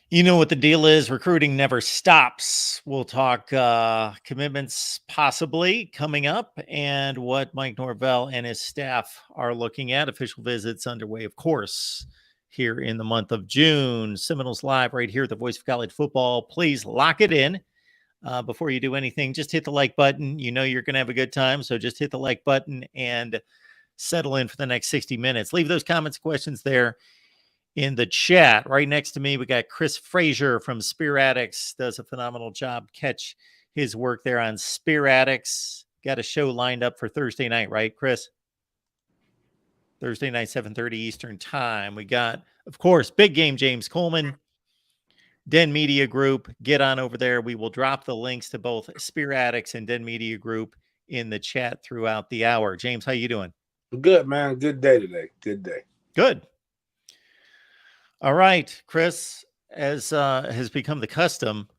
You know what the deal is. Recruiting never stops. We'll talk commitments possibly coming up and what Mike Norvell and his staff are looking at. Official visits underway, of course, here in the month of June. Seminoles Live right here at the Voice of College Football. Please lock it in. Before you do anything, just hit the like button. You know you're going to have a good time, so just hit the like button and settle in for the next 60 minutes. Leave those comments, questions there in the chat. Right next to me, we got Chris Frazier from Spear Addicts. Does a phenomenal job. Catch his work there on Spear Addicts. Got a show lined up for Thursday night, right, Chris? Thursday night, 7:30 Eastern time. We got, of course, big game James Coleman, Den Media Group. Get on over there. We will drop the links to both Spear Addicts and Den Media Group in the chat throughout the hour. James, how you doing? Good, man. Good day today. Good day. Good. All right, Chris, as has become the custom,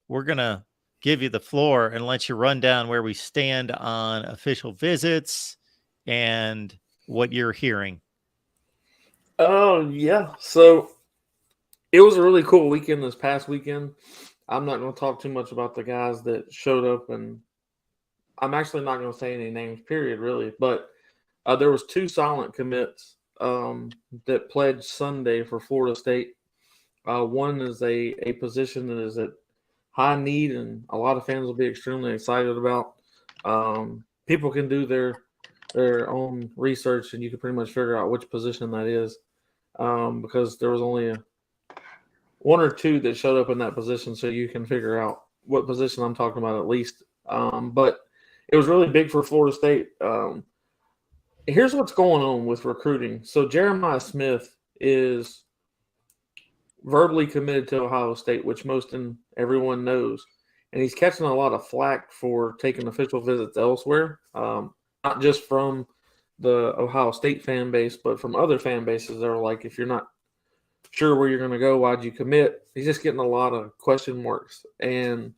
we're going to give you the floor and let you run down where we stand on official visits and what you're hearing. Oh, yeah. So it was a really cool weekend this past weekend. I'm not going to talk too much about the guys that showed up, and I'm actually not going to say any names, period, really. But there was 2 silent commits that pledged Sunday for Florida State. One is a position that is at high need, and a lot of fans will be extremely excited about. People can do their own research, and you can pretty much figure out which position that is, because there was only 1 or 2 that showed up in that position, so you can figure out what position I'm talking about at least. But it was really big for Florida State. Here's what's going on with recruiting. So Jeremiah Smith is verbally committed to Ohio State, which most and everyone knows. And he's catching a lot of flack for taking official visits elsewhere, not just from the Ohio State fan base, but from other fan bases that are like, if you're not sure where you're going to go, why'd you commit? He's just getting a lot of question marks. And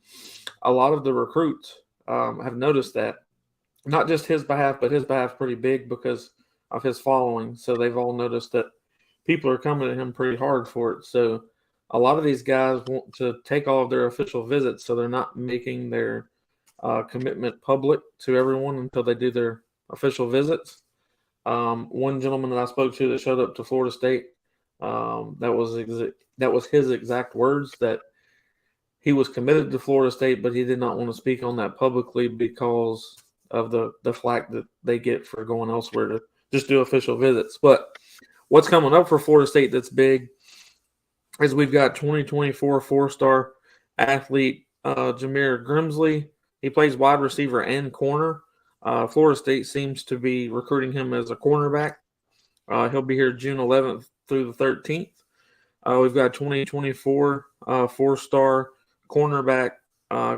a lot of the recruits have noticed that. Not just his behalf, but his behalf pretty big because of his following. So they've all noticed that people are coming at him pretty hard for it. So a lot of these guys want to take all of their official visits, so they're not making their commitment public to everyone until they do their official visits. One gentleman that I spoke to that showed up to Florida State, that was his exact words, that he was committed to Florida State, but he did not want to speak on that publicly because of the flack that they get for going elsewhere to just do official visits. But what's coming up for Florida State that's big is we've got 2024 4-star athlete Jameer Grimsley. He plays wide receiver and corner. Florida State seems to be recruiting him as a cornerback. He'll be here June 11th through the 13th. We've got 2024 4-star cornerback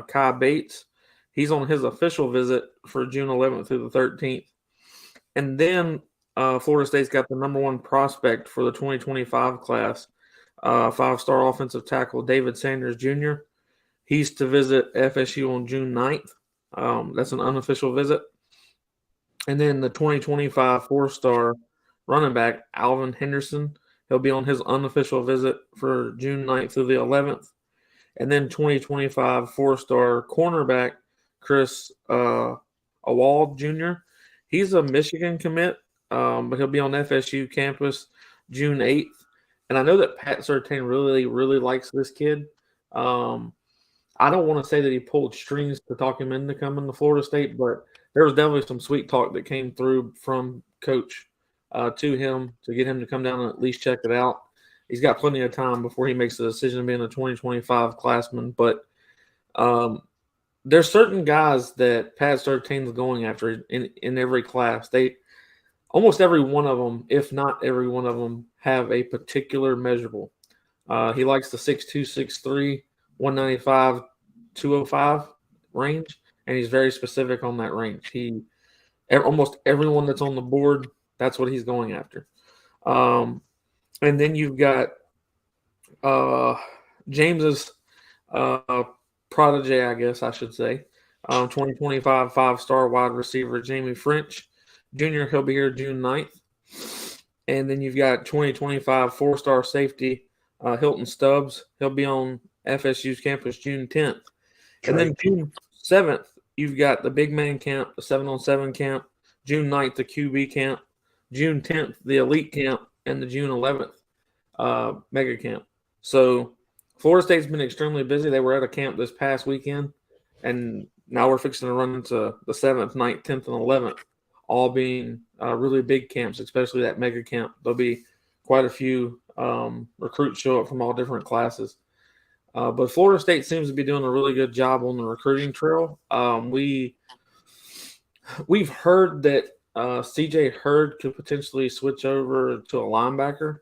Kai Bates. He's on his official visit for June 11th through the 13th. And then Florida State's got the number 1 prospect for the 2025 class, 5-star offensive tackle David Sanders Jr. He's to visit FSU on June 9th. That's an unofficial visit. And then the 2025 4-star running back Alvin Henderson, he'll be on his unofficial visit for June 9th through the 11th. And then 2025 4-star cornerback Chris Awald Jr. He's a Michigan commit, but he'll be on FSU campus June 8th. And I know that Pat Surtain really, really likes this kid. I don't want to say that he pulled strings to talk him into coming to Florida State, but there was definitely some sweet talk that came through from Coach to him to get him to come down and at least check it out. He's got plenty of time before he makes the decision of being a 2025 classman, but there's certain guys that Pat Surtain's going after in every class. Almost every one of them, if not every one of them, have a particular measurable. He likes the 6'2", 6'3", 195, 205 range, and he's very specific on that range. Almost everyone that's on the board, that's what he's going after. And then you've got James's protege, I guess I should say, 2025 5-star wide receiver Jamie French Jr. He'll be here June 9th. And then you've got 2025 4-star safety Hilton Stubbs. He'll be on FSU's campus June 10th. And then Drake. June 7th, you've got the big man camp, the 7-on-7 camp, June 9th, the QB camp, June 10th, the elite camp, and the June 11th mega camp. So Florida State's been extremely busy. They were at a camp this past weekend, and now we're fixing to run into the 7th, 9th, 10th, and 11th, all being really big camps, especially that mega camp. There'll be quite a few recruits show up from all different classes. But Florida State seems to be doing a really good job on the recruiting trail. We've heard that C.J. Hurd could potentially switch over to a linebacker.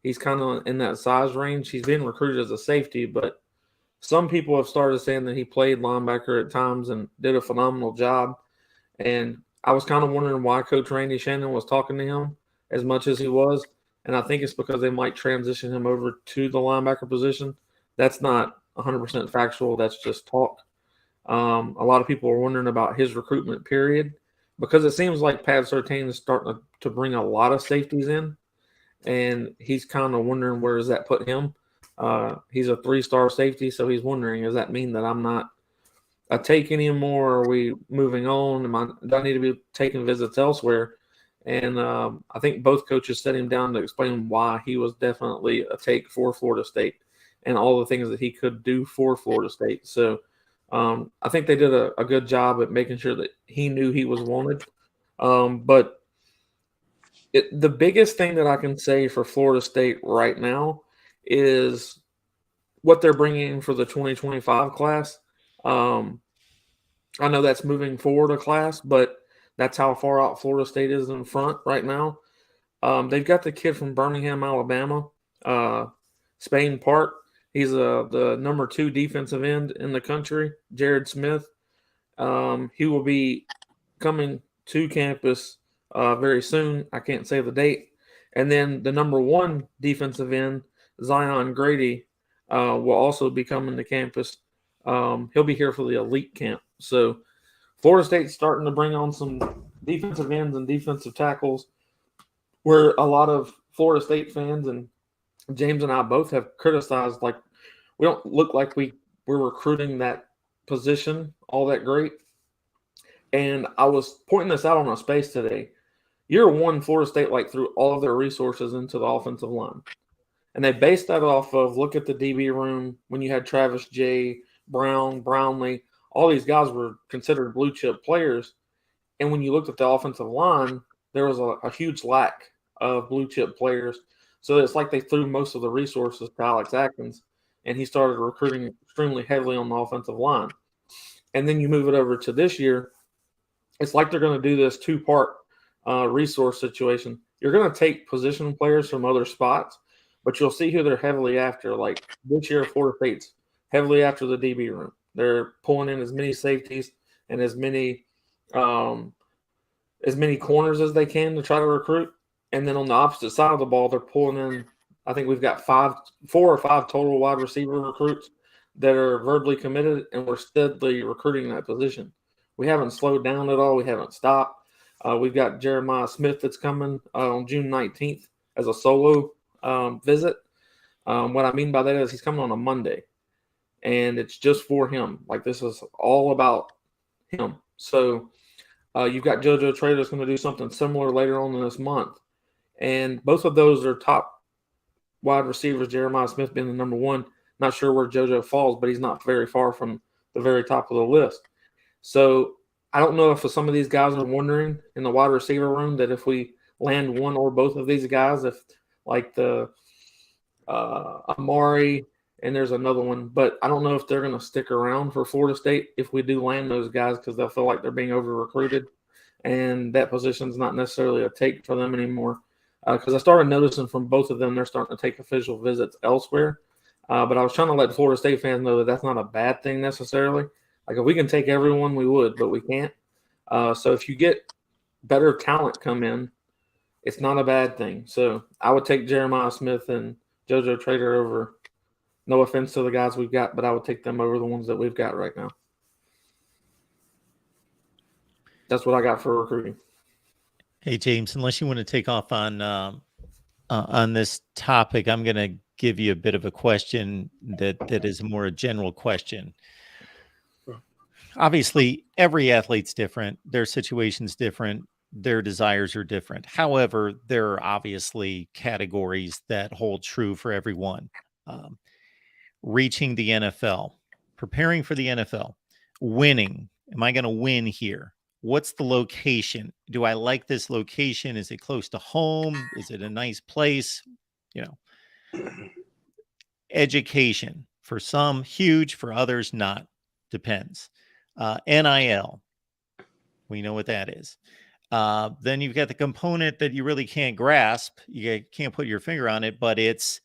He's kind of in that size range. He's being recruited as a safety, but some people have started saying that he played linebacker at times and did a phenomenal job. And I was kind of wondering why Coach Randy Shannon was talking to him as much as he was. And I think it's because they might transition him over to the linebacker position. That's not 100% factual. That's just talk. A lot of people are wondering about his recruitment period because it seems like Pat Surtain is starting to bring a lot of safeties in, and he's kind of wondering where does that put him. He's a 3-star safety, so he's wondering, does that mean that I'm not a take anymore? Are we moving on? Do I need to be taking visits elsewhere? And I think both coaches set him down to explain why he was definitely a take for Florida State and all the things that he could do for Florida State. So I think they did a good job at making sure that he knew he was wanted. But the biggest thing that I can say for Florida State right now is what they're bringing for the 2025 class. I know that's moving forward a class, but that's how far out Florida State is in front right now. They've got the kid from Birmingham, Alabama, Spain Park. He's the number 2 defensive end in the country, Jared Smith. He will be coming to campus very soon. I can't say the date. And then the number 1 defensive end, Zion Grady, will also be coming to campus. He'll be here for the elite camp. So Florida State's starting to bring on some defensive ends and defensive tackles where a lot of Florida State fans and James and I both have criticized, like, we don't look like we're recruiting that position all that great. And I was pointing this out on a space today. Year 1, Florida State threw all of their resources into the offensive line. And they based that off of, look at the DB room when you had Travis J., Brownlee. All these guys were considered blue chip players. And when you looked at the offensive line, there was a huge lack of blue chip players. So it's like they threw most of the resources to Alex Atkins, and he started recruiting extremely heavily on the offensive line. And then you move it over to this year, it's like they're going to do this 2-part resource situation. You're going to take position players from other spots, but you'll see who they're heavily after. Like this year, Florida State's heavily after the DB room. They're pulling in as many safeties and as many corners as they can to try to recruit. And then on the opposite side of the ball, they're pulling in, I think we've got 4 or 5 total wide receiver recruits that are verbally committed, and we're steadily recruiting that position. We haven't slowed down at all. We haven't stopped. We've got Jeremiah Smith that's coming on June 19th as a solo visit. What I mean by that is he's coming on a Monday, and it's just for him. Like, this is all about him. So you've got JoJo Trader that's going to do something similar later on in this month. And both of those are top wide receivers, Jeremiah Smith being the number 1. Not sure where JoJo falls, but he's not very far from the very top of the list. So I don't know if some of these guys are wondering in the wide receiver room that if we land one or both of these guys, if like the Amari and there's another one, but I don't know if they're going to stick around for Florida State if we do land those guys because they'll feel like they're being over-recruited, and that position's not necessarily a take for them anymore. Because I started noticing from both of them they're starting to take official visits elsewhere. But I was trying to let Florida State fans know that that's not a bad thing necessarily. Like, if we can take everyone, we would, but we can't. So if you get better talent come in, it's not a bad thing. So I would take Jeremiah Smith and JoJo Trader over. No offense to the guys we've got, but I would take them over the ones that we've got right now. That's what I got for recruiting. Hey, James, unless you want to take off on this topic, I'm going to give you a bit of a question that is more a general question. Obviously, every athlete's different. Their situation's different. Their desires are different. However, there are obviously categories that hold true for everyone. Reaching the NFL, preparing for the NFL, winning. Am I going to win here? What's the location? Do I like this location? Is it close to home? Is it a nice place? You know, education for some huge, for others not. Depends. NIL, we know what that is. Then you've got the component that you really can't grasp. You can't put your finger on it, but it's,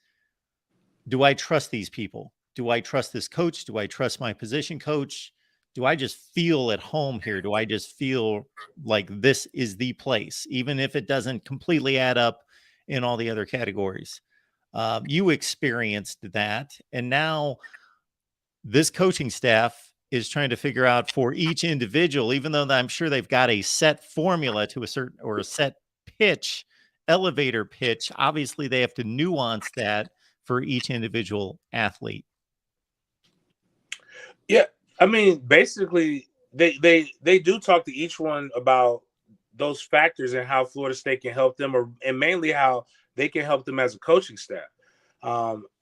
do I trust these people? Do I trust this coach? Do I trust my position coach? Do I just feel at home here? Do I just feel like this is the place, even if it doesn't completely add up in all the other categories? You experienced that. And now this coaching staff is trying to figure out for each individual, even though I'm sure they've got a set formula to a certain, or a set pitch, elevator pitch. Obviously, they have to nuance that for each individual athlete. Yeah, I mean, basically, they do talk to each one about those factors and how Florida State can help them, and mainly how they can help them as a coaching staff.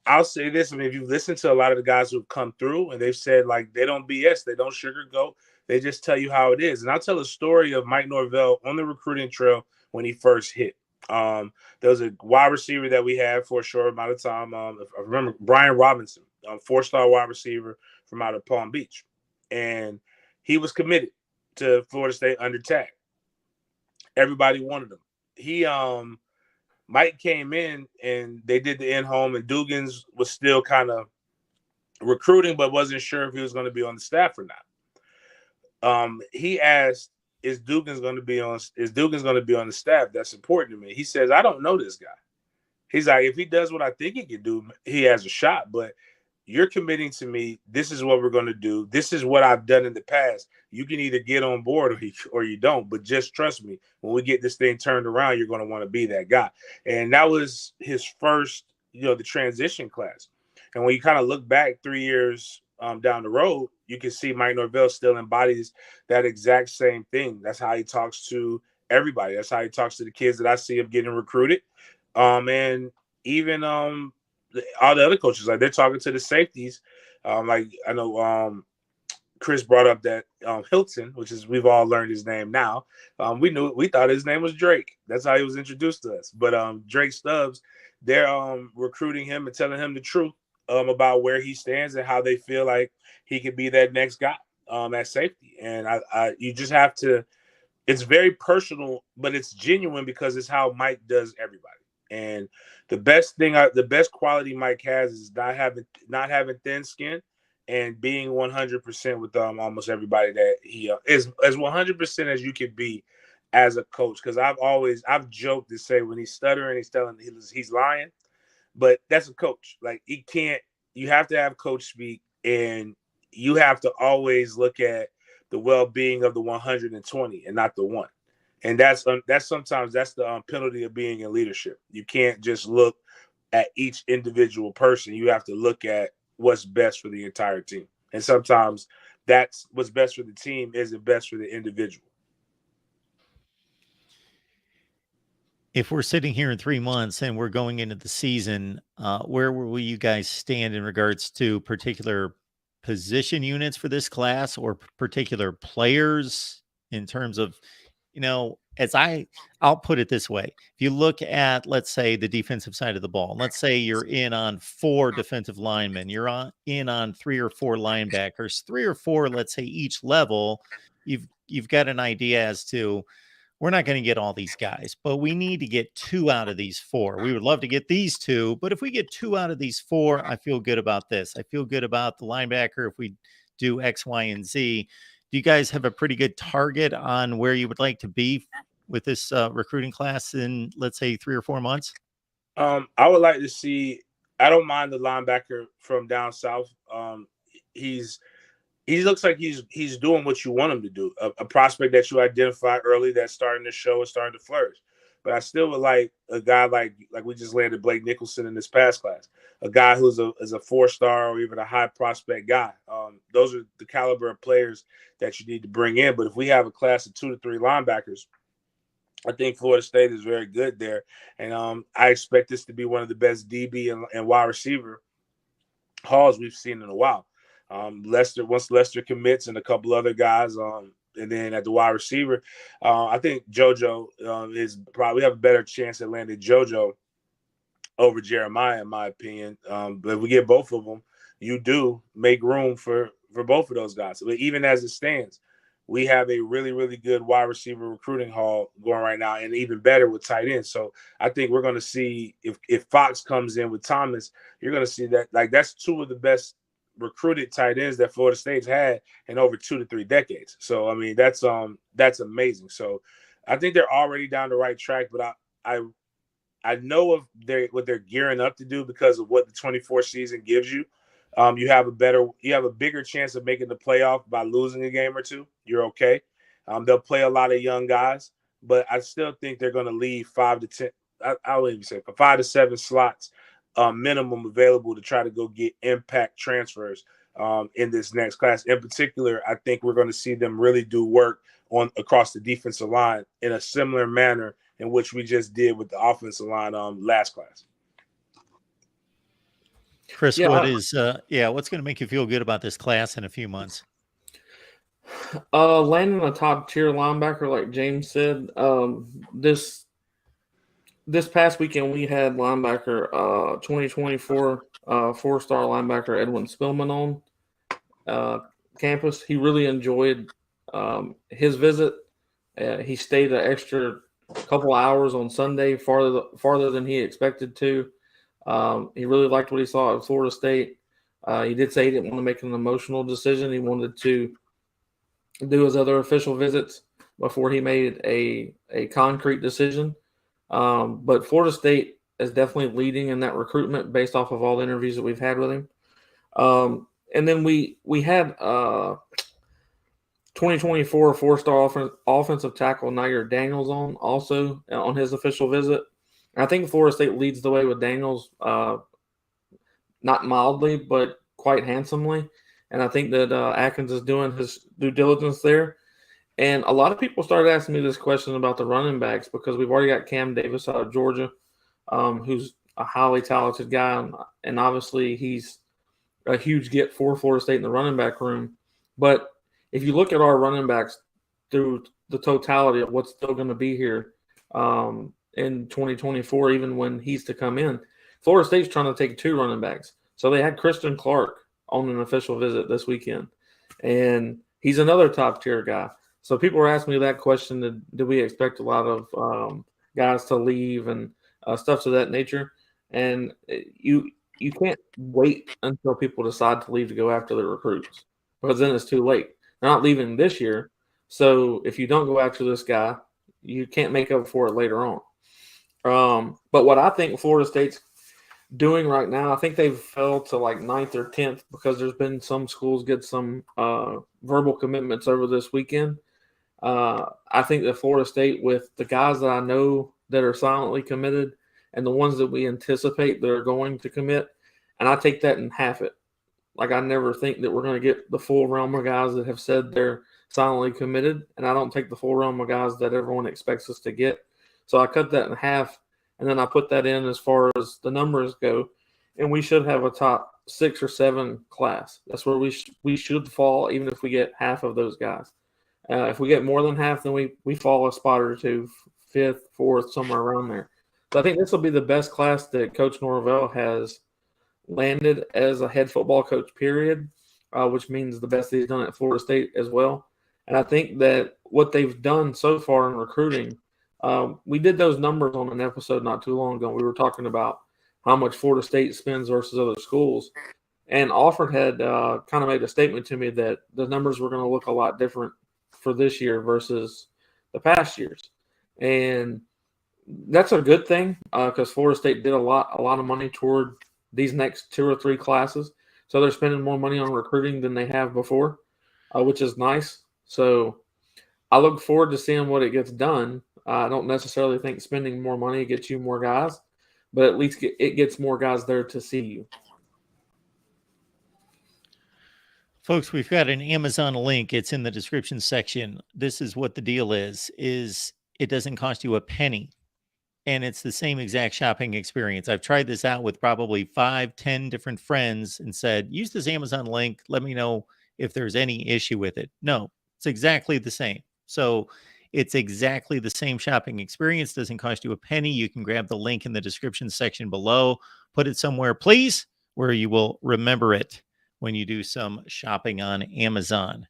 I'll say this: I mean, if you listen to a lot of the guys who've come through, and they've said like they don't BS, they don't sugarcoat, they just tell you how it is. And I'll tell a story of Mike Norvell on the recruiting trail when he first hit. There was a wide receiver that we had for a short amount of time. I remember Brian Robinson, 4-star wide receiver from out of Palm Beach, and he was committed to Florida State under tag. Everybody wanted him. Mike came in and they did the in-home, and Dugans was still kind of recruiting, but wasn't sure if he was going to be on the staff or not. He asked, "Is Dugans going to be on the staff?" That's important to me. He says, "I don't know this guy." He's like, "If he does what I think he can do, he has a shot. But you're committing to me. This is what we're going to do. This is what I've done in the past. You can either get on board or you don't. But just trust me. When we get this thing turned around, you're going to want to be that guy." And that was his first, the transition class. And when you kind of look back 3 years down the road, you can see Mike Norvell still embodies that exact same thing. That's how he talks to everybody. That's how he talks to the kids that I see him getting recruited. And even all the other coaches, like they're talking to the safeties. Like I know Chris brought up that Hilton, which is, we've all learned his name now. We thought his name was Drake. That's how he was introduced to us. But Drake Stubbs, they're recruiting him and telling him the truth about where he stands and how they feel like he could be that next guy at safety. And you just have to. It's very personal, but it's genuine because it's how Mike does everybody. And the best quality Mike has is not having thin skin and being 100% with almost everybody that he is as 100% as you can be as a coach. Because I've joked to say when he's stuttering, he's lying, but that's a coach. Like you have to have coach speak, and you have to always look at the well-being of the 120 and not the one. And that's sometimes the penalty of being in leadership. You can't just look at each individual person. You have to look at what's best for the entire team. And sometimes that's what's best for the team isn't best for the individual. If we're sitting here in 3 months and we're going into the season, where will you guys stand in regards to particular position units for this class or particular players in terms of, I'll put it this way. If you look at, let's say, the defensive side of the ball, let's say you're in on 4 defensive linemen, you're in on 3 or 4 linebackers, 3 or 4, let's say each level, you've got an idea as to, we're not going to get all these guys, but we need to get 2 out of these 4. We would love to get these 2, but if we get 2 out of these 4, I feel good about this. I feel good about the linebacker if we do X, Y, and Z. Do you guys have a pretty good target on where you would like to be with this recruiting class in, let's say, 3 or 4 months? I would like to see. I don't mind the linebacker from down south. He looks like he's doing what you want him to do. A prospect that you identify early that's starting to show and starting to flourish. but I still would like a guy like we just landed Blake Nicholson in this past class, a guy who's a 4-star or even a high prospect guy. Those are the caliber of players that you need to bring in. But if we have a class of 2 to 3 linebackers, I think Florida State is very good there, and I expect this to be one of the best DB and wide receiver hauls we've seen in a while. Once Lester commits and a couple other guys, and then at the wide receiver, I think JoJo is probably have a better chance at landing JoJo over Jeremiah, in my opinion. But if we get both of them, you do make room for both of those guys. But even as it stands, we have a really, really good wide receiver recruiting haul going right now, and even better with tight ends. So I think we're going to see if Fox comes in with Thomas, you're going to see that that's 2 of the best recruited tight ends that Florida State's had in over 2 to 3 decades. So I mean that's amazing. So I think they're already down the right track, but I know of what they're gearing up to do because of what the 24 season gives you. You have a bigger chance of making the playoff by losing a game or 2. You're okay. They'll play a lot of young guys, but I still think they're going to leave 5 to 10. I would even say 5 to 7 slots minimum available to try to go get impact transfers in this next class. In particular, I think we're going to see them really do work across the defensive line in a similar manner in which we just did with the offensive line last class. Chris, what's going to make you feel good about this class in a few months? Landing a top tier linebacker, like James said. This past weekend we had linebacker 2024 4-star linebacker Edwin Spillman on campus. He really enjoyed his visit. He stayed an extra couple hours on Sunday, farther than he expected to. He really liked what he saw at Florida State. He did say he didn't want to make an emotional decision. He wanted to do his other official visits before he made a concrete decision. But Florida State is definitely leading in that recruitment based off of all the interviews that we've had with him. And then we had 2024 4-star offensive tackle Niger Daniels also on his official visit. I think Florida State leads the way with Daniels, not mildly, but quite handsomely. And I think that Atkins is doing his due diligence there. And a lot of people started asking me this question about the running backs because we've already got Cam Davis out of Georgia, who's a highly talented guy. And obviously he's a huge get for Florida State in the running back room. But if you look at our running backs through the totality of what's still going to be here in 2024, even when he's to come in, Florida State's trying to take 2 running backs. So they had Christian Clark on an official visit this weekend, and he's another top-tier guy. So people were asking me that question, do we expect a lot of guys to leave and stuff to that nature? And you can't wait until people decide to leave to go after the recruits because then it's too late. They're not leaving this year. So if you don't go after this guy, you can't make up for it later on. But what I think Florida State's doing right now, I think they've fell to like 9th or 10th because there's been some schools get some verbal commitments over this weekend. I think that Florida State, with the guys that I know that are silently committed and the ones that we anticipate that are going to commit, and I take that and half it. Like, I never think that we're going to get the full realm of guys that have said they're silently committed, and I don't take the full realm of guys that everyone expects us to get. So I cut that in half, and then I put that in as far as the numbers go, and we should have a top 6 or 7 class. That's where we should fall, even if we get half of those guys. If we get more than half, then we fall a spot or 2, 5th, 4th, somewhere around there. So I think this will be the best class that Coach Norvell has landed as a head football coach, period, which means the best he's done at Florida State as well. And I think that what they've done so far in recruiting, we did those numbers on an episode not too long ago. We were talking about how much Florida State spends versus other schools. And Alford had kind of made a statement to me that the numbers were going to look a lot different for this year versus the past years. And that's a good thing because Florida State did a lot of money toward these next 2 or 3 classes. So they're spending more money on recruiting than they have before, which is nice. So I look forward to seeing what it gets done. I don't necessarily think spending more money gets you more guys, but at least it gets more guys there to see you. Folks, we've got an Amazon link. It's in the description section. This is what the deal is it doesn't cost you a penny. And it's the same exact shopping experience. I've tried this out with probably 5-10 different friends and said, use this Amazon link. Let me know if there's any issue with it. No, it's exactly the same. So it's exactly the same shopping experience. Doesn't cost you a penny. You can grab the link in the description section below. Put it somewhere, please, where you will remember it when you do some shopping on Amazon.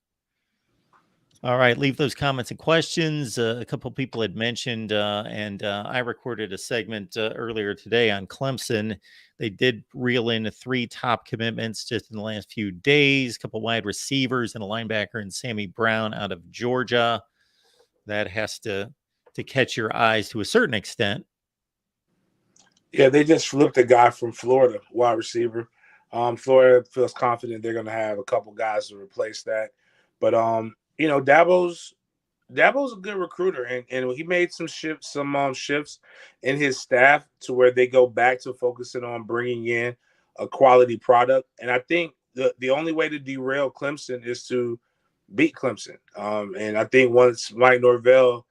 All right, leave those comments and questions. A couple people had mentioned, and I recorded a segment earlier today on Clemson. They did reel in 3 top commitments just in the last few days, a couple wide receivers and a linebacker, and Sammy Brown out of Georgia. That has to catch your eyes to a certain extent. Yeah, they just flipped a guy from Florida, wide receiver. Florida feels confident they're going to have a couple guys to replace that. But Dabo's a good recruiter, and he made some shifts in his staff to where they go back to focusing on bringing in a quality product. And I think the only way to derail Clemson is to beat Clemson. And I think once Mike Norvell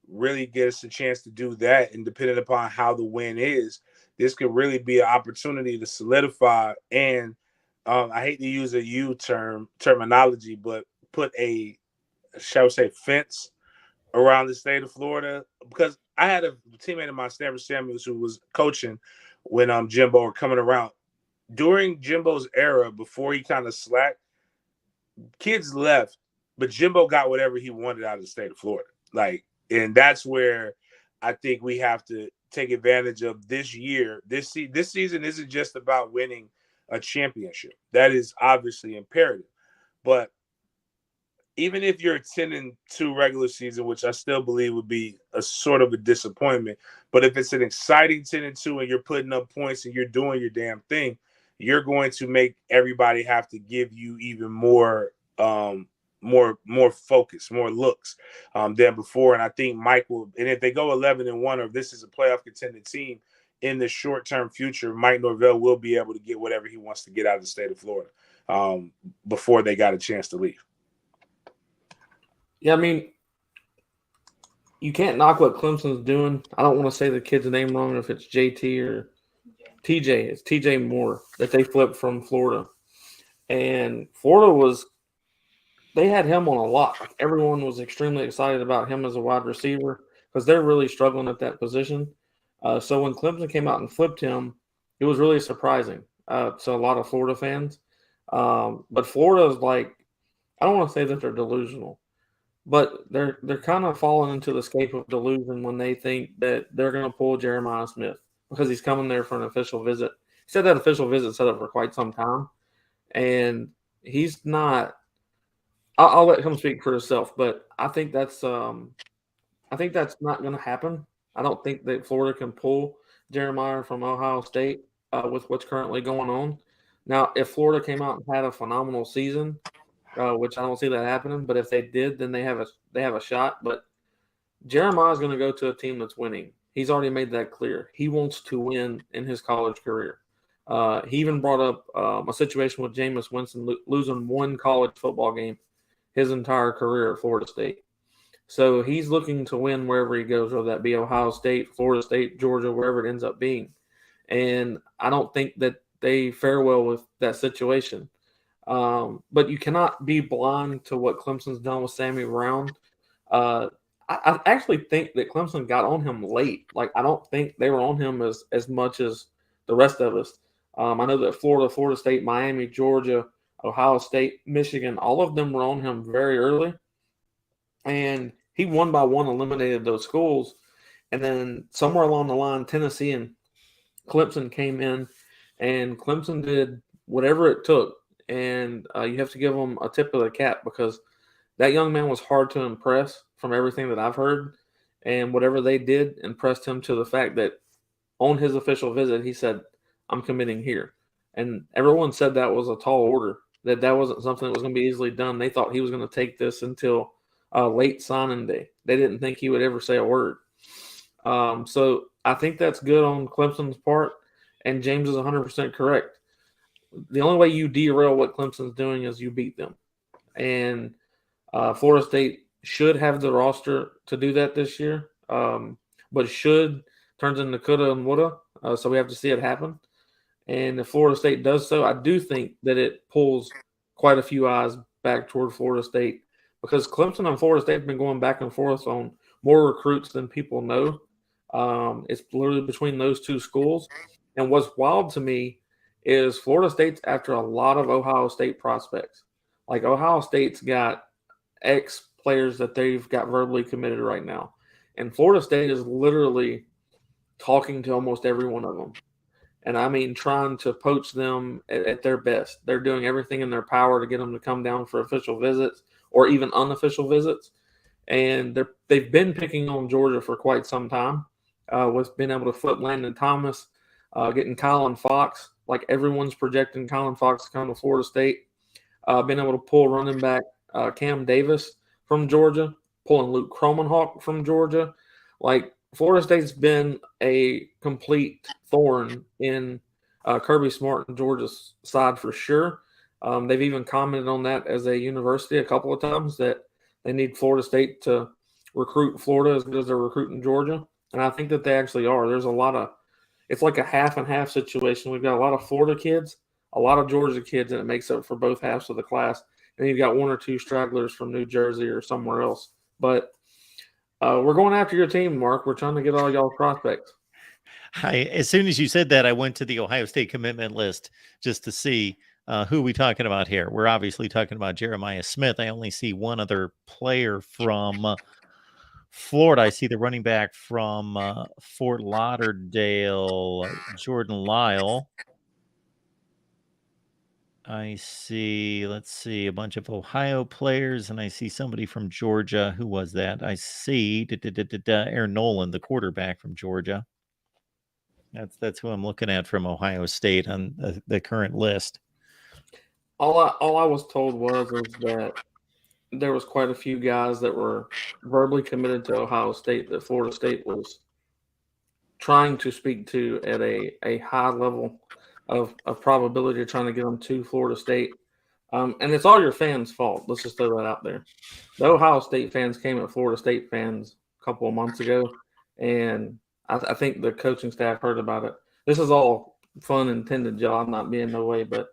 really gets a chance to do that, and depending upon how the win is, this could really be an opportunity to solidify and I hate to use a terminology, but put a, shall we say, fence around the state of Florida. Because I had a teammate of mine, Stanford Samuels, who was coaching when Jimbo were coming around. During Jimbo's era, before he kind of slacked, kids left, but Jimbo got whatever he wanted out of the state of Florida. And that's where I think we have to take advantage of this year. This season isn't just about winning a championship. That is obviously imperative. But even if you're 10-2 regular season, which I still believe would be a sort of a disappointment, but if it's an exciting 10-2 and you're putting up points and you're doing your damn thing, you're going to make everybody have to give you even more focus, more looks than before. And I think Mike will, and if they go 11-1, or if this is a playoff contending team in the short-term future, Mike Norvell will be able to get whatever he wants to get out of the state of Florida before they got a chance to leave. Yeah, I mean, you can't knock what Clemson's doing. I don't want to say the kid's name wrong, if it's JT or TJ. It's TJ Moore that they flipped from Florida. And Florida they had him on a lock. Everyone was extremely excited about him as a wide receiver because they're really struggling at that position. So when Clemson came out and flipped him, it was really surprising to a lot of Florida fans. But Florida's I don't want to say that they're delusional, but they're kind of falling into the scape of delusion when they think that they're going to pull Jeremiah Smith because he's coming there for an official visit. He said that official visit set up for quite some time, and he's not. I'll let him speak for himself, but I think that's not going to happen. I don't think that Florida can pull Jeremiah from Ohio State with what's currently going on. Now, if Florida came out and had a phenomenal season, which I don't see that happening, but if they did, then they have a shot. But Jeremiah is going to go to a team that's winning. He's already made that clear. He wants to win in his college career. He even brought up a situation with Jameis Winston losing one college football game his entire career at Florida State. So he's looking to win wherever he goes, whether that be Ohio State, Florida State, Georgia, wherever it ends up being. And I don't think that they fare well with that situation. But you cannot be blind to what Clemson's done with Sammy Brown. I actually think that Clemson got on him late. I don't think they were on him as much as the rest of us. I know that Florida State, Miami, Georgia, Ohio State, Michigan, all of them were on him very early. And he one by one eliminated those schools. And then somewhere along the line, Tennessee and Clemson came in, and Clemson did whatever it took. And you have to give them a tip of the cap because that young man was hard to impress from everything that I've heard. And whatever they did impressed him to the fact that on his official visit, he said, I'm committing here. And everyone said that was a tall order, that wasn't something that was going to be easily done. They thought he was going to take this until late signing day. They didn't think he would ever say a word. So I think that's good on Clemson's part, and James is 100% correct. The only way you derail what Clemson's doing is you beat them. And Florida State should have the roster to do that this year, but should turns into coulda and woulda. So we have to see it happen. And if Florida State does so, I do think that it pulls quite a few eyes back toward Florida State because Clemson and Florida State have been going back and forth on more recruits than people know. It's literally between those two schools. And what's wild to me is Florida State's after a lot of Ohio State prospects. Like Ohio State's got X players that they've got verbally committed right now. And Florida State is literally talking to almost every one of them. And I mean, trying to poach them at their best. They're doing everything in their power to get them to come down for official visits or even unofficial visits. And they've been picking on Georgia for quite some time with being able to flip Landon Thomas, getting Colin Fox. Like everyone's projecting Colin Fox to come to Florida State. Being able to pull running back Cam Davis from Georgia, pulling Luke Kromenhawk from Georgia. Like Florida State's been a complete thorn in Kirby Smart and Georgia's side for sure. They've even commented on that as a university a couple of times that they need Florida State to recruit Florida as good as they're recruiting Georgia. And I think that they actually are. There's a lot of – it's like a half and half situation. We've got a lot of Florida kids, a lot of Georgia kids, and it makes up for both halves of the class. And you've got one or two stragglers from New Jersey or somewhere else. But we're going after your team, Mark. We're trying to get all y'all prospects. As soon as you said that, I went to the Ohio State commitment list just to see who we talking about here. We're obviously talking about Jeremiah Smith. I only see one other player from Florida. I see the running back from Fort Lauderdale, Jordan Lyle. I see, let's see, a bunch of Ohio players, and I see somebody from Georgia. Who was that? I see Aaron Nolan, the quarterback from Georgia. That's who I'm looking at from Ohio State on the current list. All I was told was that there was quite a few guys that were verbally committed to Ohio State that Florida State was trying to speak to at a high level of probability of trying to get them to Florida State. And it's all your fans' fault. Let's just throw that out there. The Ohio State fans came at Florida State fans a couple of months ago, and I think the coaching staff heard about it. This is all fun intended, y'all. I'm not being no way, but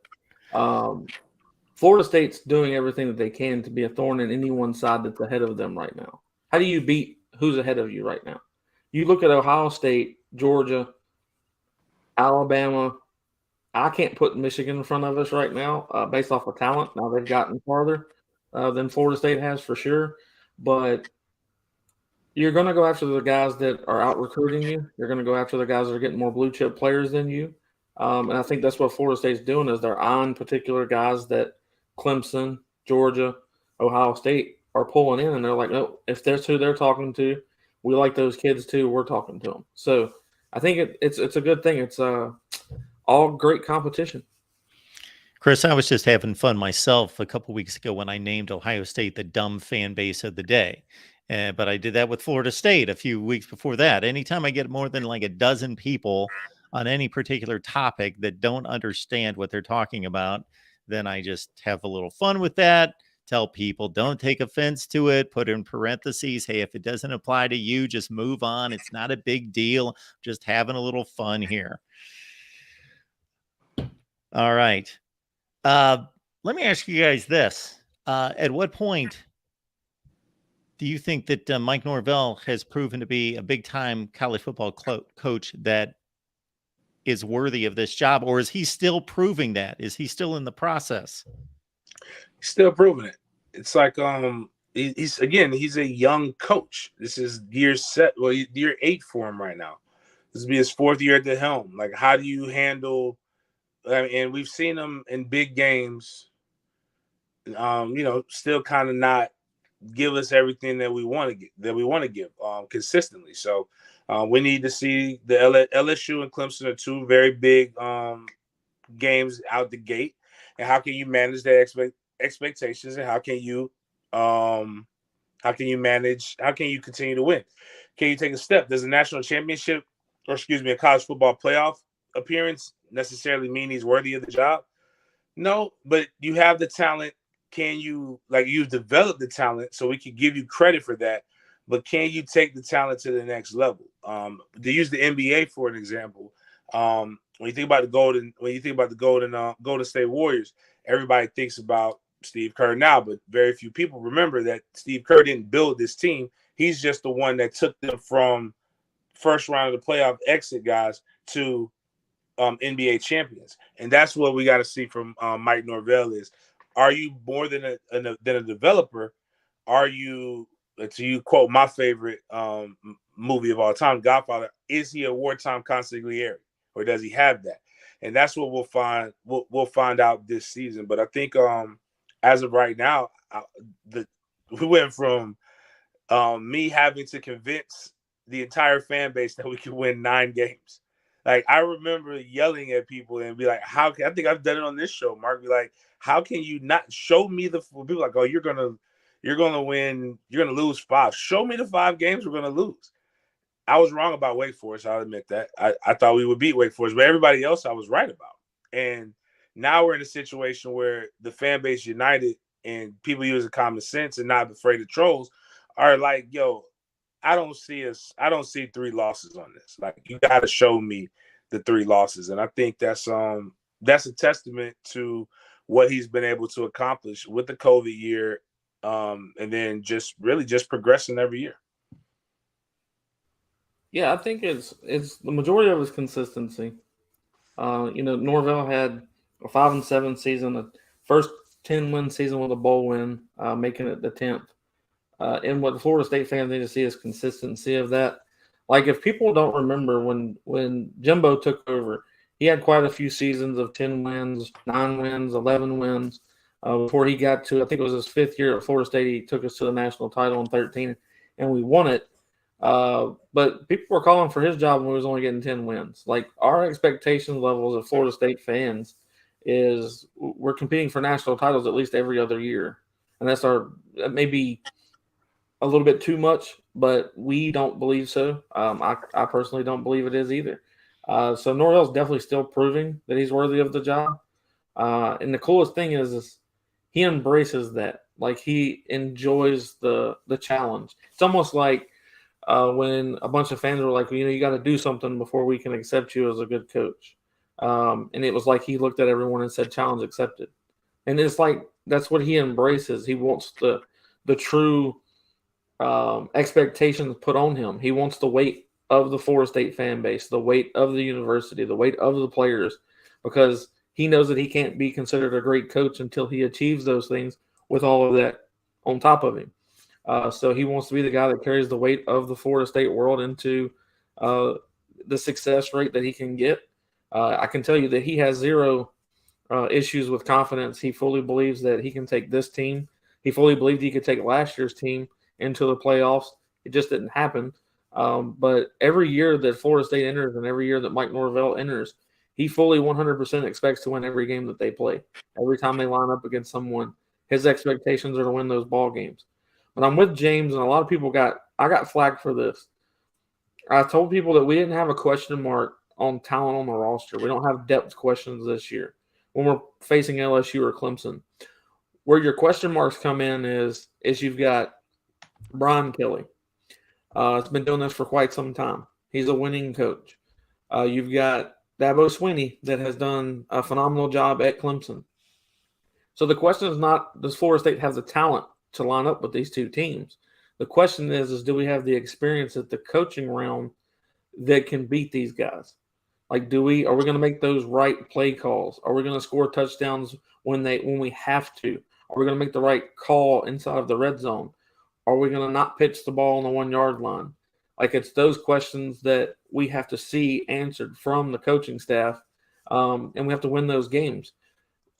Florida State's doing everything that they can to be a thorn in any one side that's ahead of them right now. How do you beat who's ahead of you right now? You look at Ohio State, Georgia, Alabama. I can't put Michigan in front of us right now based off of talent. Now they've gotten farther than Florida State has for sure. But you're going to go after the guys that are out recruiting you. You're going to go after the guys that are getting more blue chip players than you. And I think that's what Florida State's doing is they're on particular guys that Clemson, Georgia, Ohio State are pulling in. And they're like, no, if that's who they're talking to, we like those kids too. We're talking to them. So I think it's a good thing. It's all great competition. Chris, I was just having fun myself a couple weeks ago when I named Ohio State the dumb fan base of the day. But I did that with Florida State a few weeks before that. Anytime I get more than like a dozen people on any particular topic that don't understand what they're talking about, then I just have a little fun with that. Tell people don't take offense to it. Put in parentheses, hey, if it doesn't apply to you, just move on. It's not a big deal. Just having a little fun here. All right. Let me ask you guys this. At what point do you think that Mike Norvell has proven to be a big-time college football coach that is worthy of this job, or is he still proving that? Is he still in the process? He's still proving it. It's like he's a young coach. This is year 8 for him right now. This will be his 4th year at the helm. Like, how do you handle? And we've seen him in big games. Still kind of not give us everything that we want to give consistently. So we need to see the LSU and Clemson are 2 very big games out the gate, and how can you manage their expectations, and how can you continue to win? can you take a step? Does a national championship, or excuse me, a college football playoff appearance necessarily mean he's worthy of the job? No, but you have the talent. Can you, like, you've developed the talent, so we can give you credit for that. But can you take the talent to the next level? To use the NBA for an example, when you think about the Golden State Warriors, everybody thinks about Steve Kerr now, but very few people remember that Steve Kerr didn't build this team. He's just the one that took them from first round of the playoff exit guys to NBA champions, and that's what we got to see from Mike Norvell. Is, are you more than a developer? Are you, to you quote my favorite movie of all time, Godfather? Is he a wartime consigliere, or does he have that? And that's what we'll find. We'll find out this season. But I think as of right now, we went from me having to convince the entire fan base that we could win 9 games. Like, I remember yelling at people and be like, I think I've done it on this show, Mark. Be like, how can you not show me the people like, oh, you're gonna win, you're gonna lose 5. Show me the 5 games we're gonna lose. I was wrong about Wake Forest. I'll admit that. I thought we would beat Wake Forest, but everybody else I was right about. And now we're in a situation where the fan base united and people using common sense and not afraid of trolls are like, yo, I don't see 3 losses on this. Like, you got to show me the 3 losses. And I think that's a testament to what he's been able to accomplish with the COVID year, and then just progressing every year. Yeah, I think it's the majority of his consistency. Norvell had a 5-7 season, a first 10-win season with a bowl win, making it the 10th. And what the Florida State fans need to see is consistency of that. Like, if people don't remember when Jimbo took over, he had quite a few seasons of 10 wins, 9 wins, 11 wins before he got to, I think it was his 5th year at Florida State. He took us to the national title in 13, and we won it. But people were calling for his job when we was only getting 10 wins. Like, our expectation levels of Florida State fans is we're competing for national titles at least every other year. And that may be a little bit too much, but we don't believe so. I personally don't believe it is either. So Norvell's definitely still proving that he's worthy of the job. And the coolest thing is he embraces that. Like, he enjoys the challenge. It's almost like when a bunch of fans were like, you got to do something before we can accept you as a good coach. And it was like he looked at everyone and said, challenge accepted. And it's like that's what he embraces. He wants the true expectations put on him. He wants the weight of the Florida State fan base, the weight of the university, the weight of the players, because he knows that he can't be considered a great coach until he achieves those things with all of that on top of him. So he wants to be the guy that carries the weight of the Florida State world into the success rate that he can get. I can tell you that he has zero issues with confidence. He fully believes that he can take this team. He fully believed he could take last year's team into the playoffs. It just didn't happen. But every year that Florida State enters and every year that Mike Norvell enters, he fully 100% expects to win every game that they play. Every time they line up against someone, his expectations are to win those ball games. But I'm with James, and a lot of people I got flagged for this. I told people that we didn't have a question mark on talent on the roster. We don't have depth questions this year when we're facing LSU or Clemson. Where your question marks come in is you've got Brian Kelly. He's been doing this for quite some time. He's a winning coach. You've got Dabo Swinney that has done a phenomenal job at Clemson. So the question is not, does Florida State have the talent to line up with these two teams? The question is do we have the experience at the coaching realm that can beat these guys? Like, are we going to make those right play calls? Are we going to score touchdowns when we have to? Are we going to make the right call inside of the red zone? Are we going to not pitch the ball on the 1-yard line? Like, it's those questions that we have to see answered from the coaching staff, and we have to win those games.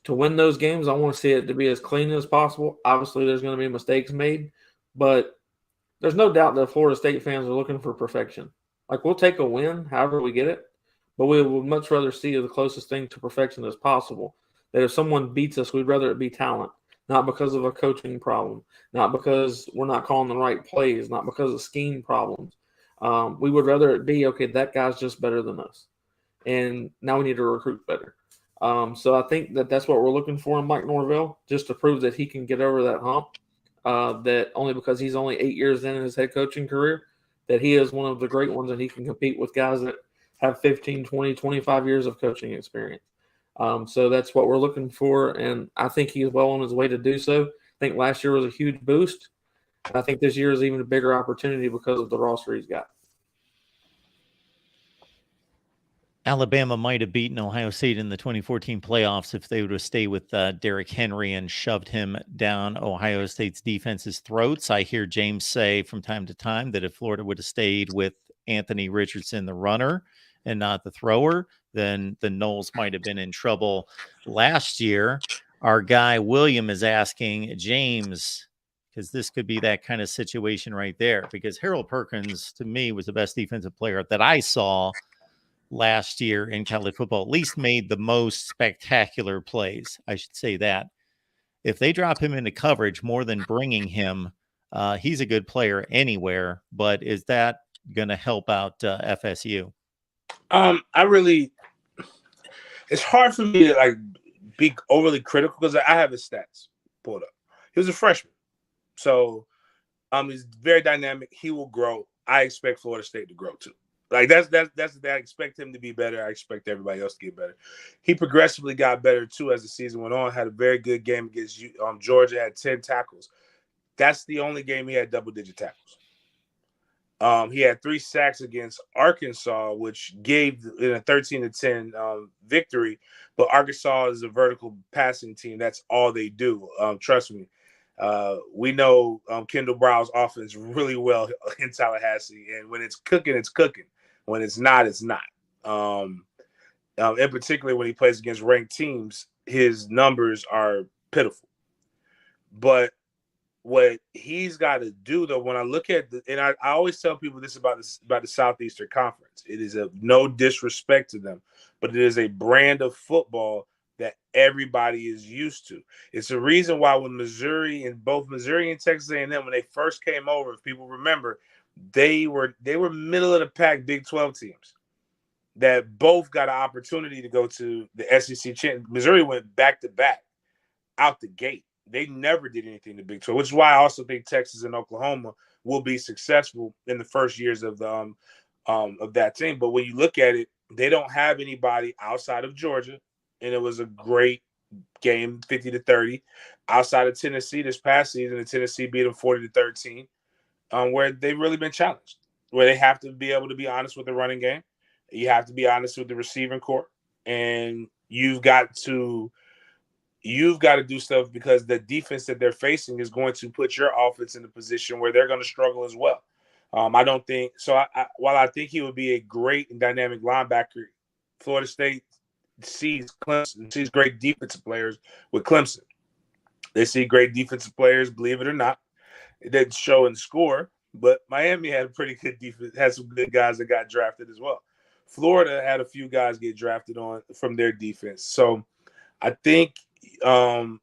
To win those games, I want to see it to be as clean as possible. Obviously, there's going to be mistakes made, but there's no doubt that Florida State fans are looking for perfection. Like, we'll take a win however we get it, but we would much rather see the closest thing to perfection as possible. That if someone beats us, we'd rather it be talent, not because of a coaching problem, not because we're not calling the right plays, not because of scheme problems. We would rather it be, okay, that guy's just better than us. And now we need to recruit better. So I think that's what we're looking for in Mike Norvell, just to prove that he can get over that hump, that only because he's only 8 years in his head coaching career, that he is one of the great ones and he can compete with guys that have 15, 20, 25 years of coaching experience. So that's what we're looking for, and I think he's well on his way to do so. I think last year was a huge boost. I think this year is even a bigger opportunity because of the roster he's got. Alabama might have beaten Ohio State in the 2014 playoffs if they would have stayed with Derrick Henry and shoved him down Ohio State's defense's throats. I hear James say from time to time that if Florida would have stayed with Anthony Richardson, the runner, and not the thrower, then the Noles might have been in trouble last year. Our guy William is asking James, because this could be that kind of situation right there, because Harold Perkins, to me, was the best defensive player that I saw last year in college football, at least made the most spectacular plays. I should say that. If they drop him into coverage more than bringing him, he's a good player anywhere. But is that going to help out FSU? It's hard for me to like be overly critical because I have his stats pulled up. He was a freshman, so he's very dynamic. He will grow. I expect Florida State to grow too. Like that's I expect him to be better. I expect everybody else to get better. He progressively got better too as the season went on. Had a very good game against Georgia. Had 10 tackles. That's the only game he had double-digit tackles. He had 3 sacks against Arkansas, which gave in a 13-10 victory. But Arkansas is a vertical passing team. That's all they do. Trust me. We know Kendall Brown's offense really well in Tallahassee, and when it's cooking, it's cooking. When it's not, it's not. In particular, when he plays against ranked teams, his numbers are pitiful. But what he's got to do, though, when I look at and I always tell people this about the Southeastern Conference, it is no disrespect to them, but it is a brand of football that everybody is used to. It's the reason why when both Missouri and Texas A&M, when they first came over, if people remember, they were middle of the pack Big 12 teams that both got an opportunity to go to the SEC championship. Missouri went back to back out the gate. They never did anything to Big 12, which is why I also think Texas and Oklahoma will be successful in the first years of the of that team. But when you look at it, they don't have anybody outside of Georgia, and it was a great game, 50-30. Outside of Tennessee this past season, and Tennessee beat them 40-13, where they've really been challenged, where they have to be able to be honest with the running game. You have to be honest with the receiving corps, and you've got to do stuff because the defense that they're facing is going to put your offense in a position where they're going to struggle as well. I don't think so. While I think he would be a great and dynamic linebacker, Florida State sees great defensive players with Clemson. They see great defensive players, believe it or not. It didn't show in score, but Miami had a pretty good defense, had some good guys that got drafted as well. Florida had a few guys get drafted from their defense. So I think Gervin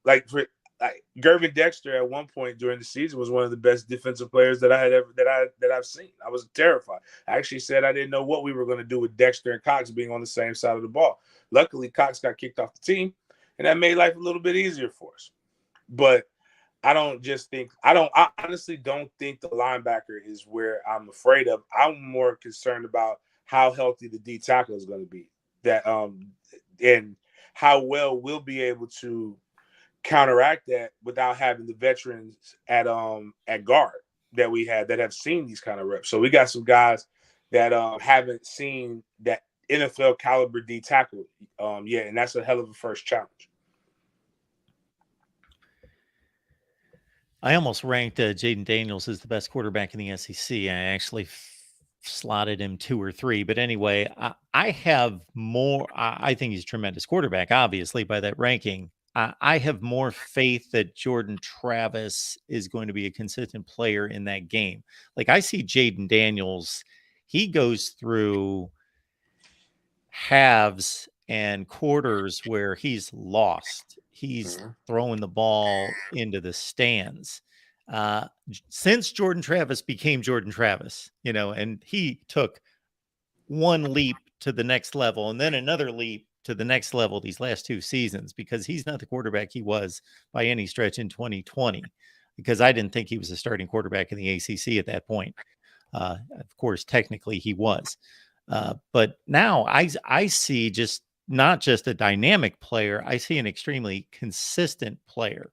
Dexter at one point during the season was one of the best defensive players that I've seen. I was terrified. I actually said I didn't know what we were going to do with Dexter and Cox being on the same side of the ball. Luckily, Cox got kicked off the team, and that made life a little bit easier for us. But I honestly don't think the linebacker is where I'm afraid of. I'm more concerned about how healthy the D tackle is going to be. And how well we'll be able to counteract that without having the veterans at guard that have seen these kind of reps. So we got some guys that haven't seen that NFL caliber D tackle yet, and that's a hell of a first challenge. I almost ranked Jaden Daniels as the best quarterback in the SEC. I actually slotted him 2 or 3. But anyway, I have more. I think he's a tremendous quarterback, obviously, by that ranking. I have more faith that Jordan Travis is going to be a consistent player in that game. Like I see Jaden Daniels, he goes through halves and quarters where he's lost. He's throwing the ball into the stands. Since Jordan Travis became Jordan Travis, and he took one leap to the next level and then another leap to the next level these last 2 seasons, because he's not the quarterback he was by any stretch in 2020, because I didn't think he was a starting quarterback in the ACC at that point. Of course, technically he was. But now I see just not just a dynamic player, I see an extremely consistent player.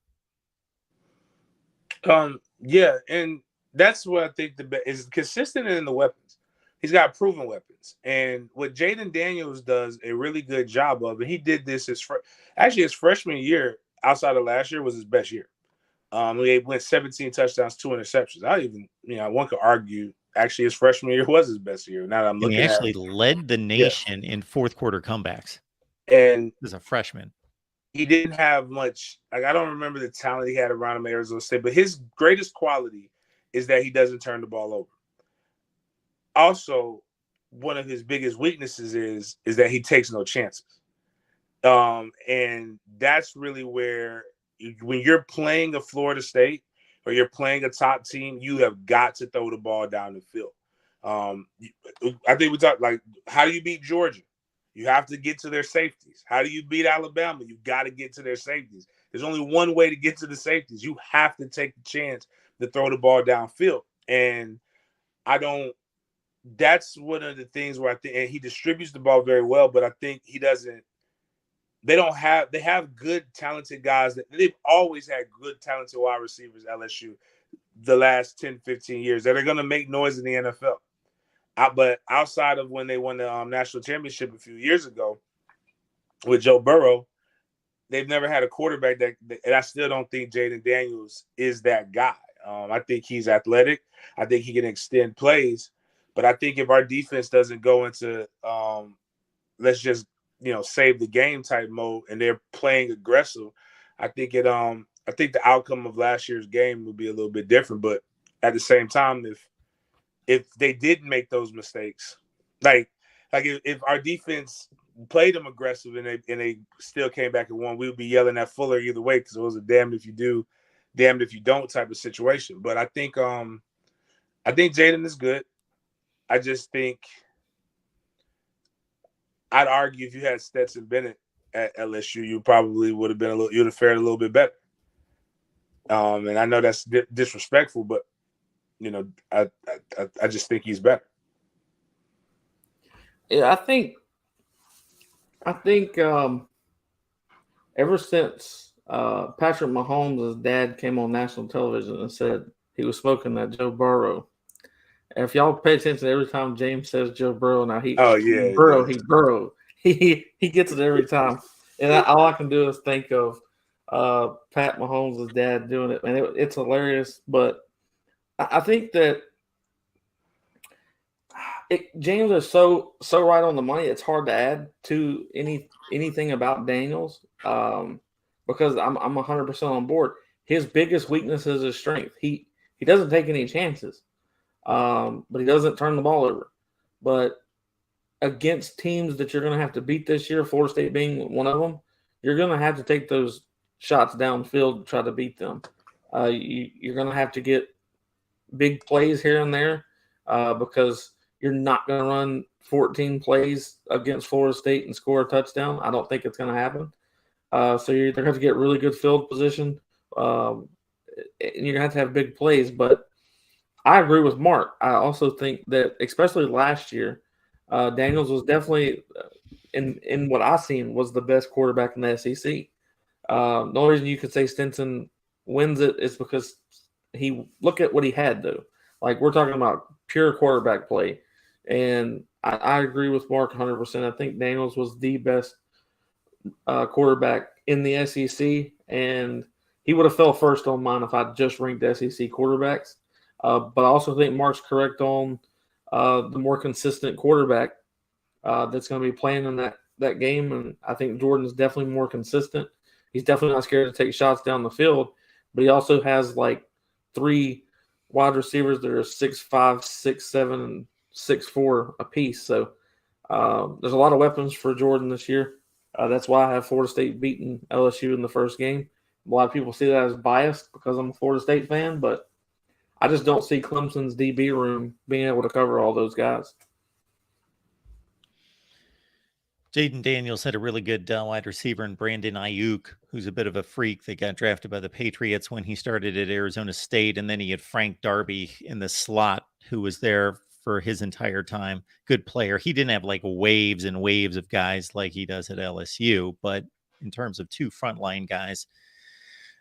Yeah, and that's what I think is consistent in the weapons. He's got proven weapons, and what Jaden Daniels does a really good job of, and he did this his freshman year, outside of last year, was his best year. He went 17 touchdowns, 2 interceptions. One could argue actually his freshman year was his best year. Now that I'm And he looking actually at led the nation in fourth quarter comebacks. And as a freshman, he didn't have much. Like, I don't remember the talent he had around him at Arizona State, but his greatest quality is that he doesn't turn the ball over. Also, one of his biggest weaknesses is that he takes no chances. And that's really where, when you're playing a Florida State or you're playing a top team, you have got to throw the ball down the field. I think we talked, like, how do you beat Georgia? You have to get to their safeties. How do you beat Alabama? You got to get to their safeties. There's only one way to get to the safeties. You have to take the chance to throw the ball downfield. And that's one of the things where I think, and he distributes the ball very well, but I think they have good, talented guys. They've always had good, talented wide receivers at LSU the last 10, 15 years that are going to make noise in the NFL. But outside of when they won the national championship a few years ago with Joe Burrow, they've never had a quarterback and I still don't think Jaden Daniels is that guy. I think he's athletic. I think he can extend plays. But I think if our defense doesn't go into let's just save the game type mode and they're playing aggressive, I think the outcome of last year's game would be a little bit different. But at the same time, if they didn't make those mistakes, like if our defense played them aggressive and they still came back and won, we would be yelling at Fuller either way, because it was a damned if you do, damned if you don't type of situation. But I think Jaden is good. I just think I'd argue if you had Stetson Bennett at LSU, you probably would have you'd have fared a little bit better. And I know that's disrespectful, but I just think he's better. Yeah, I think ever since Patrick Mahomes' dad came on national television and said he was smoking that Joe Burrow. And if y'all pay attention, every time James says Joe Burrow, now he Burrow. He gets it every time. And all I can do is think of Pat Mahomes' dad doing it, and it's hilarious. But I think that James is so right on the money. It's hard to add to anything about Daniels because I'm 100% on board. His biggest weakness is his strength. He doesn't take any chances, but he doesn't turn the ball over. But against teams that you're going to have to beat this year, Florida State being one of them, you're going to have to take those shots downfield to try to beat them. You're going to have to get big plays here and there because you're not going to run 14 plays against Florida State and score a touchdown. I don't think it's going to happen. So you're going to have to get really good field position, and you're going to have big plays. But I agree with Mark. I also think that, especially last year, Daniels was definitely, in what I've seen, was the best quarterback in the SEC. The only reason you could say Stinson wins it is because look at what he had, though. Like, we're talking about pure quarterback play. And I agree with Mark 100%. I think Daniels was the best quarterback in the SEC, and he would have fell first on mine if I just ranked SEC quarterbacks. But I also think Mark's correct on the more consistent quarterback that's going to be playing in that game. And I think Jordan's definitely more consistent. He's definitely not scared to take shots down the field, but he also has like 3 wide receivers that are 6'5", 6'7", and 6'4" apiece. So there's a lot of weapons for Jordan this year. That's why I have Florida State beating LSU in the first game. A lot of people see that as biased because I'm a Florida State fan, but I just don't see Clemson's DB room being able to cover all those guys. Jaden Daniels had a really good wide receiver in Brandon Ayuk, who's a bit of a freak that got drafted by the Patriots when he started at Arizona State. And then he had Frank Darby in the slot, who was there for his entire time. Good player. He didn't have like waves and waves of guys like he does at LSU, but in terms of two frontline guys,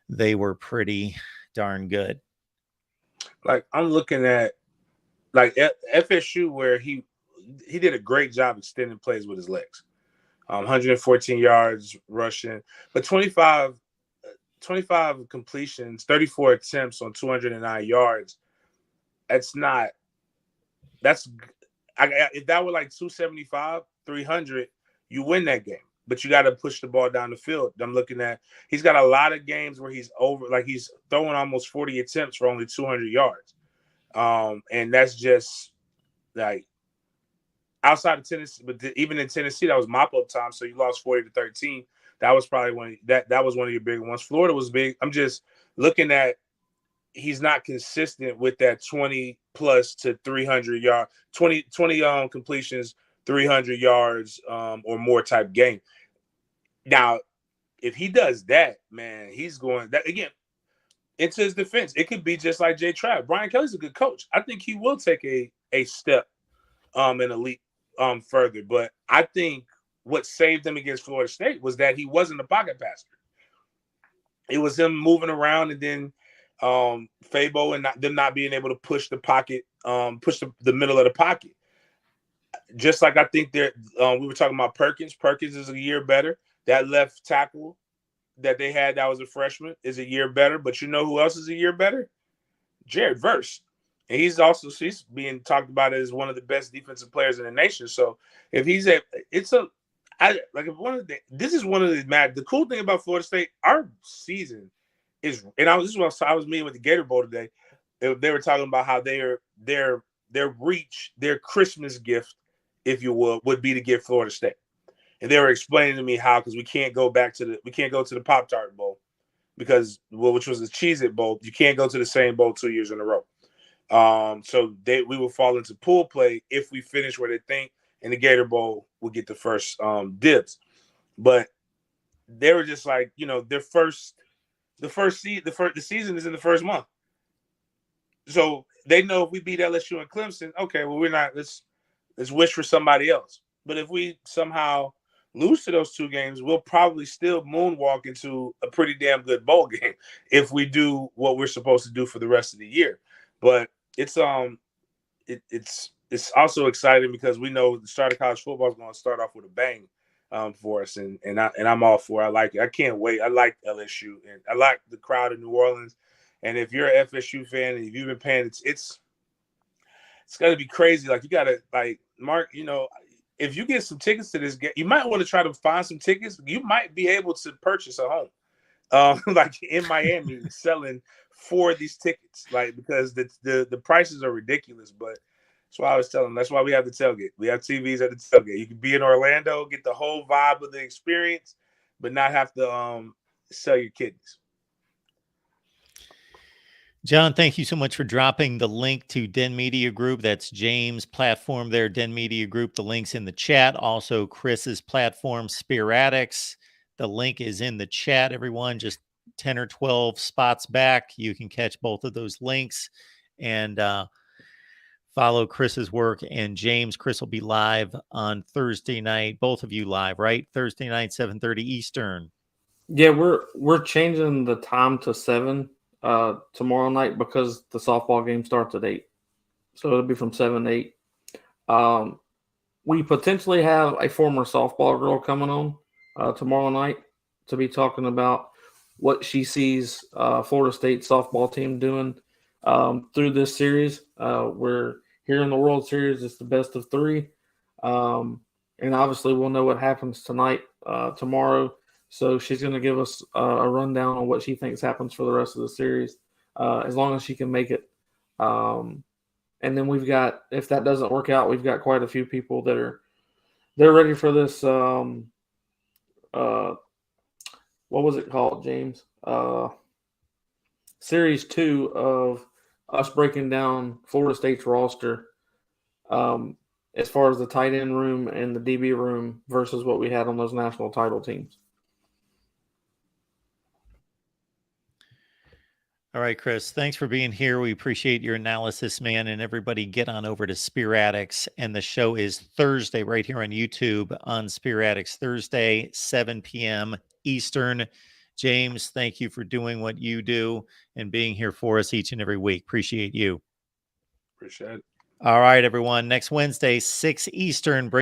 they were pretty darn good. Like I'm looking at like FSU where he did a great job extending plays with his legs. 114 yards rushing, but 25 completions, 34 attempts on 209 yards. If that were like 275, 300, you win that game. But you got to push the ball down the field. I'm looking at, he's got a lot of games where he's he's throwing almost 40 attempts for only 200 yards. And that's just like outside of Tennessee, but even in Tennessee, that was mop-up time, so you lost 40-13. That was probably that was one of your big ones. Florida was big. I'm just looking at he's not consistent with that 20 plus to 300 yard, 20 completions, 300 yards or more type game. Now, if he does that, man, he's going that again. Into his defense, it could be just like Jay Trav. Brian Kelly's a good coach. I think he will take a step in elite further. But I think what saved him against Florida State was that he wasn't a pocket passer. It was him moving around and then Fabo and them not being able to push the pocket, push the middle of the pocket. Just like I think we were talking about Perkins. Perkins is a year better. That left tackle that they had that was a freshman is a year better. But you know who else is a year better? Jared Verse. And he's being talked about as one of the best defensive players in the nation. So if he's this is one of the cool thing about Florida State, our season is, and I was meeting with the Gator Bowl today. They were talking about how their reach, their Christmas gift, if you will, would be to get Florida State. And they were explaining to me how, because we can't go to the Pop-Tart Bowl which was the Cheez-It Bowl. You can't go to the same bowl 2 years in a row. So we will fall into pool play if we finish where they think, and the Gator Bowl will get the first dibs. But they were just like, the season is in the first month. So they know if we beat LSU and Clemson, okay, well, let's wish for somebody else. But if we somehow lose to those two games, we'll probably still moonwalk into a pretty damn good bowl game if we do what we're supposed to do for the rest of the year. But it's also exciting because we know the start of college football is going to start off with a bang for us, and I'm all for it. I like it. I can't wait. I like LSU, and I like the crowd in New Orleans. And if you're an FSU fan and if you've been paying, it's going to be crazy. Like, you got to, like, Mark, if you get some tickets to this game, you might want to try to find some tickets. You might be able to purchase a home. Like in Miami, selling for these tickets, like, because the prices are ridiculous. But that's why I was telling them. That's why we have the tailgate. We have TVs at the tailgate. You can be in Orlando, get the whole vibe of the experience, but not have to sell your kidneys. John, thank you so much for dropping the link to Den Media Group. That's James' platform there, Den Media Group. The link's in the chat. Also, Chris's platform, Spearatics. The link is in the chat, everyone. Just 10 or 12 spots back. You can catch both of those links and follow Chris's work. And James, Chris will be live on Thursday night. Both of you live, right? Thursday night, 7:30 Eastern. Yeah, we're changing the time to 7 tomorrow night because the softball game starts at 8. So it'll be from 7 to 8. We potentially have a former softball girl coming on tomorrow night to be talking about what she sees Florida State softball team doing through this series. We're here in the World Series. It's the best of 3. And obviously we'll know what happens tonight, tomorrow. So she's going to give us a rundown on what she thinks happens for the rest of the series, as long as she can make it. And then we've got, if that doesn't work out, we've got quite a few people they're ready for this what was it called, James? Series 2 of us breaking down Florida State's roster, as far as the tight end room and the DB room versus what we had on those national title teams. All right, Chris, thanks for being here. We appreciate your analysis, man. And everybody get on over to Spear Addicts. And the show is Thursday right here on YouTube on Spear Addicts, Thursday, 7 p.m. Eastern. James, thank you for doing what you do and being here for us each and every week. Appreciate you. Appreciate it. All right, everyone. Next Wednesday, 6 Eastern.